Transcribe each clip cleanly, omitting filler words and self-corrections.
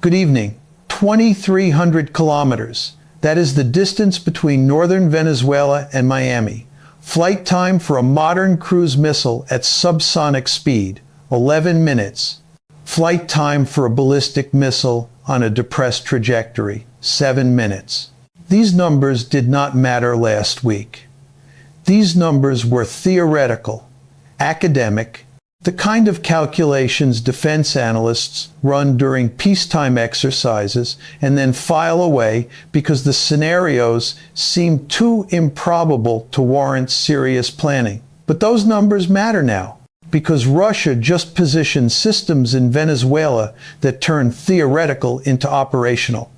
Good evening. 2,300 kilometers. That is the distance between northern Venezuela and Miami. Flight time for a modern cruise missile at subsonic speed, 11 minutes. Flight time for a ballistic missile on a depressed trajectory, 7 minutes. These numbers did not matter last week. These numbers were theoretical, academic, the kind of calculations defense analysts run during peacetime exercises and then file away because the scenarios seem too improbable to warrant serious planning. But those numbers matter now, because Russia just positioned systems in Venezuela that turn theoretical into operational.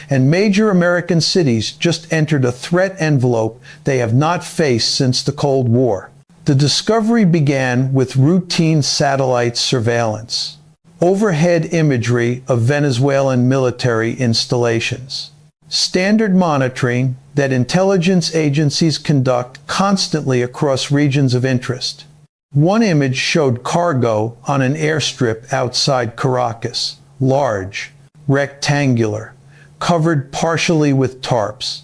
And major American cities just entered a threat envelope they have not faced since the Cold War. The discovery began with routine satellite surveillance, overhead imagery of Venezuelan military installations, standard monitoring that intelligence agencies conduct constantly across regions of interest. One image showed cargo on an airstrip outside Caracas, large, rectangular, covered partially with tarps.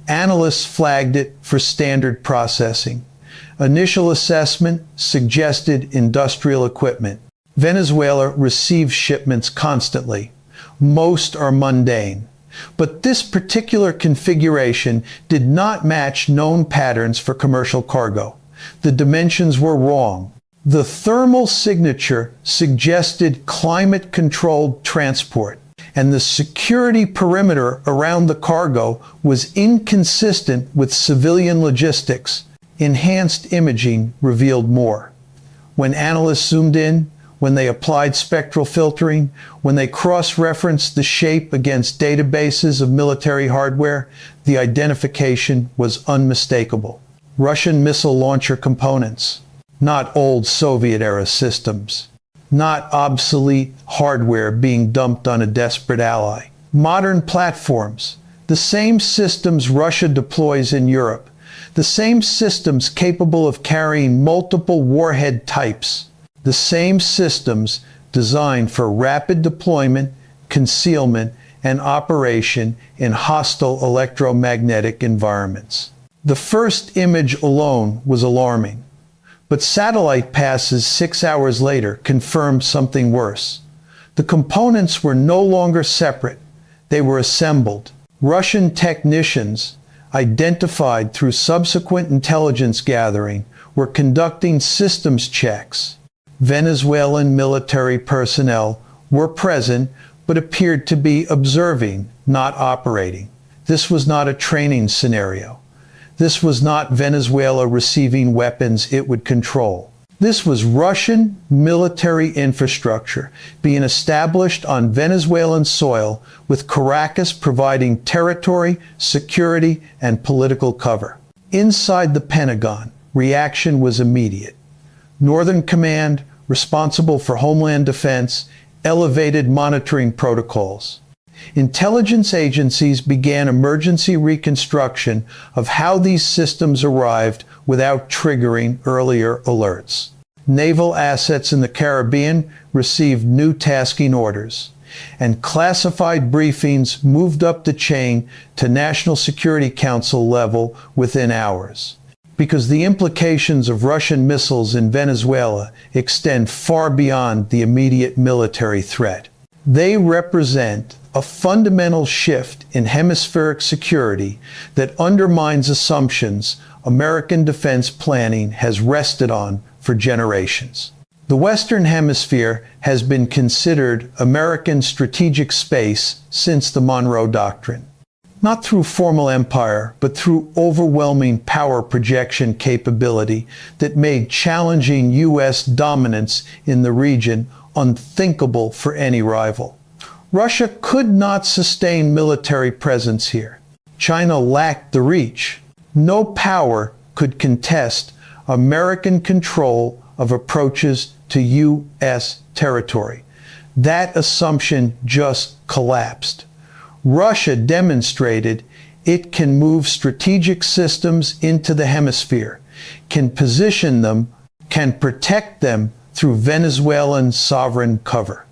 Analysts flagged it for standard processing. Initial assessment suggested industrial equipment. Venezuela receives shipments constantly. Most are mundane. But this particular configuration did not match known patterns for commercial cargo. The dimensions were wrong. The thermal signature suggested climate-controlled transport, and the security perimeter around the cargo was inconsistent with civilian logistics. Enhanced imaging revealed more. When analysts zoomed in, when they applied spectral filtering, when they cross-referenced the shape against databases of military hardware, the identification was unmistakable. Russian missile launcher components, not old Soviet-era systems, not obsolete hardware being dumped on a desperate ally. Modern platforms, the same systems Russia deploys in Europe, the same systems capable of carrying multiple warhead types, the same systems designed for rapid deployment, concealment, and operation in hostile electromagnetic environments. The first image alone was alarming, but satellite passes 6 hours later confirmed something worse. The components were no longer separate. They were assembled. Russian technicians, identified through subsequent intelligence gathering, were conducting systems checks. Venezuelan military personnel were present but appeared to be observing, not operating. This was not a training scenario. This was not Venezuela receiving weapons it would control. This was Russian military infrastructure being established on Venezuelan soil, with Caracas providing territory, security, and political cover. Inside the Pentagon, reaction was immediate. Northern Command, responsible for Homeland Defense, elevated monitoring protocols. Intelligence agencies began emergency reconstruction of how these systems arrived without triggering earlier alerts. Naval assets in the Caribbean received new tasking orders, and classified briefings moved up the chain to National Security Council level within hours. Because the implications of Russian missiles in Venezuela extend far beyond the immediate military threat. They represent a fundamental shift in hemispheric security that undermines assumptions American defense planning has rested on for generations. The Western Hemisphere has been considered American strategic space since the Monroe Doctrine. Not through formal empire, but through overwhelming power projection capability that made challenging U.S. dominance in the region unthinkable for any rival. Russia could not sustain military presence here. China lacked the reach. No power could contest American control of approaches to U.S. territory. That assumption just collapsed. Russia demonstrated it can move strategic systems into the hemisphere, can position them, can protect them through Venezuelan sovereign cover.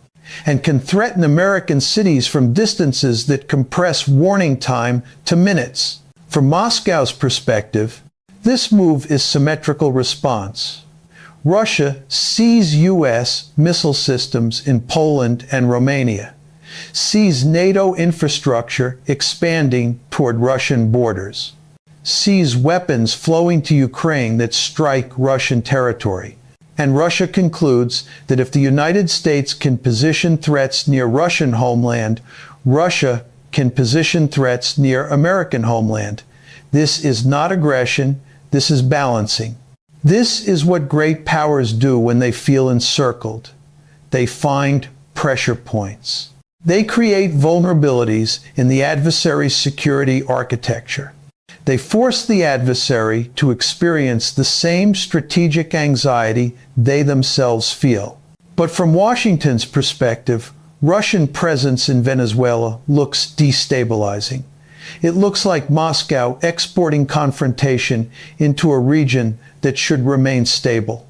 and can threaten American cities from distances that compress warning time to minutes. From Moscow's perspective, this move is symmetrical response. Russia sees U.S. missile systems in Poland and Romania, sees NATO infrastructure expanding toward Russian borders, sees weapons flowing to Ukraine that strike Russian territory. And Russia concludes that if the United States can position threats near Russian homeland, Russia can position threats near American homeland. This is not aggression, this is balancing. This is what great powers do when they feel encircled. They find pressure points. They create vulnerabilities in the adversary's security architecture. They force the adversary to experience the same strategic anxiety they themselves feel. But from Washington's perspective, Russian presence in Venezuela looks destabilizing. It looks like Moscow exporting confrontation into a region that should remain stable.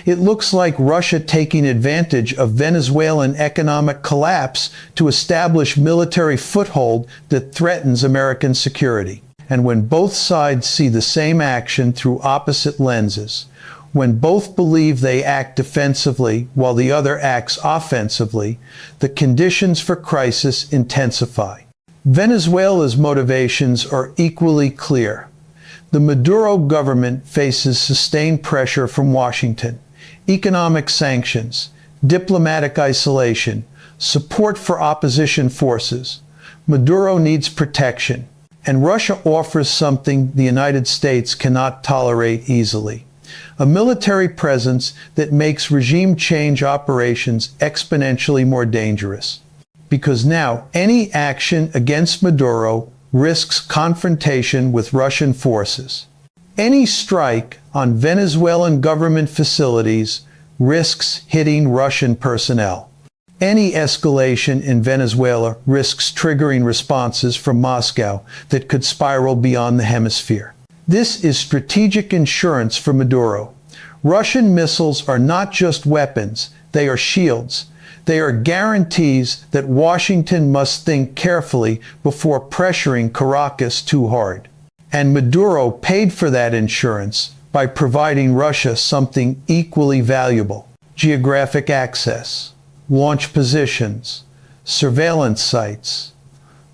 It looks like Russia taking advantage of Venezuelan economic collapse to establish military foothold that threatens American security. And when both sides see the same action through opposite lenses, when both believe they act defensively while the other acts offensively, the conditions for crisis intensify. Venezuela's motivations are equally clear. The Maduro government faces sustained pressure from Washington, economic sanctions, diplomatic isolation, support for opposition forces. Maduro needs protection, and Russia offers something the United States cannot tolerate easily: a military presence that makes regime change operations exponentially more dangerous. Because now any action against Maduro risks confrontation with Russian forces. Any strike on Venezuelan government facilities risks hitting Russian personnel. Any escalation in Venezuela risks triggering responses from Moscow that could spiral beyond the hemisphere. This is strategic insurance for Maduro. Russian missiles are not just weapons, they are shields. They are guarantees that Washington must think carefully before pressuring Caracas too hard. And Maduro paid for that insurance by providing Russia something equally valuable: geographic access, launch positions, surveillance sites,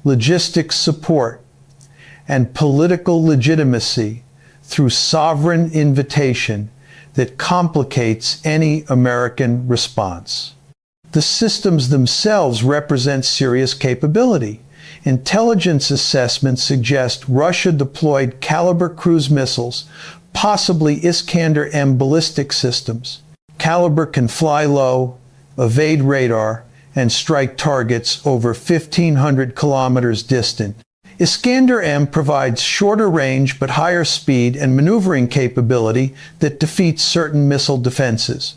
logistics support, and political legitimacy through sovereign invitation that complicates any American response. The systems themselves represent serious capability. Intelligence assessments suggest Russia deployed Caliber cruise missiles, possibly Iskander-M ballistic systems. Caliber can fly low, evade radar, and strike targets over 1,500 kilometers distant. Iskander-M provides shorter range but higher speed and maneuvering capability that defeats certain missile defenses.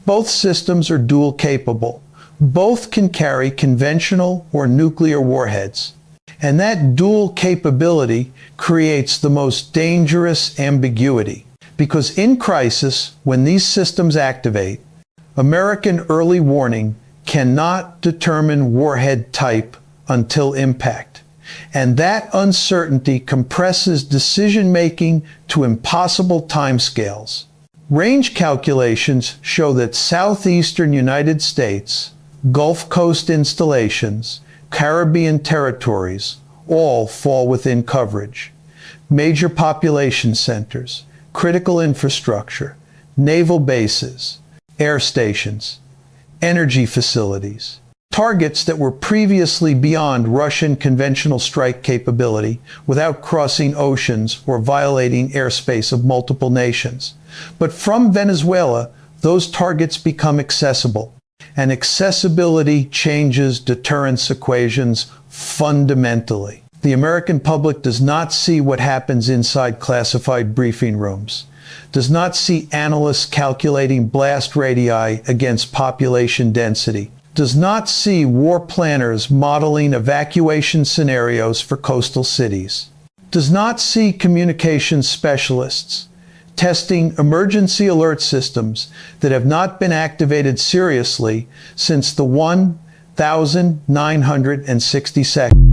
Both systems are dual capable. Both can carry conventional or nuclear warheads. And that dual capability creates the most dangerous ambiguity. Because in crisis, when these systems activate, American early warning cannot determine warhead type until impact. And that uncertainty compresses decision-making to impossible timescales. Range calculations show that southeastern United States, Gulf Coast installations, Caribbean territories all fall within coverage. Major population centers, critical infrastructure, naval bases, air stations, energy facilities, targets that were previously beyond Russian conventional strike capability without crossing oceans or violating airspace of multiple nations. But from Venezuela, those targets become accessible, and accessibility changes deterrence equations fundamentally. The American public does not see what happens inside classified briefing rooms, does not see analysts calculating blast radii against population density, does not see war planners modeling evacuation scenarios for coastal cities, does not see communications specialists testing emergency alert systems that have not been activated seriously since the one 1,960 seconds.